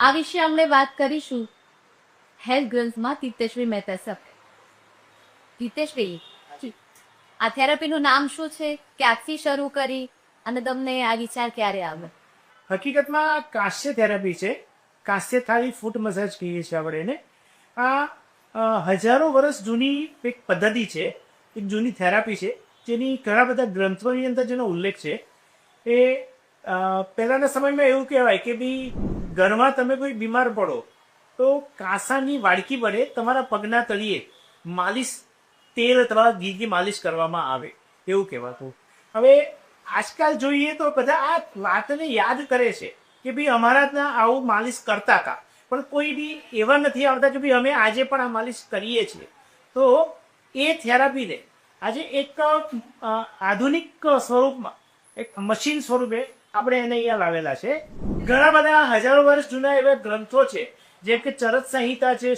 આ વિશે આપણે વાત કરીશું હેલ્થ ગ્રંથમાં તીર્થેશ્વરી મહેતા સાહેબ। તીર્થેશ્વરી, આ થેરાપીનું નામ શું છે, ક્યાંથી શરૂ કરી અને તમને આ વિચાર ક્યારે આવ્યો? હકીકતમાં કાંસ્ય થેરાપી છે, કાંસ્ય થાળી ફૂટ મસાજ કહીએ છીએ આપણે એને। આ હજારો વર્ષ જૂની એક પદ્ધતિ છે, એક જૂની થેરાપી છે, જેની ઘણા બધા ગ્રંથોની અંદર જેનો ઉલ્લેખ છે। એ પહેલાંના સમયમાં એવું કહેવાય કે ભાઈ ઘરમાં તમે કોઈ બીમાર પડો તો કાંસાની વાડકી વડે તમારા પગના તળિયે માલિશ તેલ અથવા ઘીથી માલિશ કરવામાં આવે એવું કહેવાતું। હવે આજકાલ જોઈએ તો બધા આ વાતને યાદ કરે છે કે ભાઈ અમારા ત્યાં આવું માલિશ કરતા હતા, પણ કોઈ બી એવા નથી આવતા કે ભાઈ અમે આજે પણ આ માલિશ કરીએ છીએ। તો એ થેરાપીને આજે એક આધુનિક સ્વરૂપમાં એક મશીન સ્વરૂપે આપણે એને અહીંયા લાવેલા છે। ઘણા બધા હજારો વર્ષ જૂના એવા ગ્રંથો છે, જેમ કે ચરક સંહિતા છે,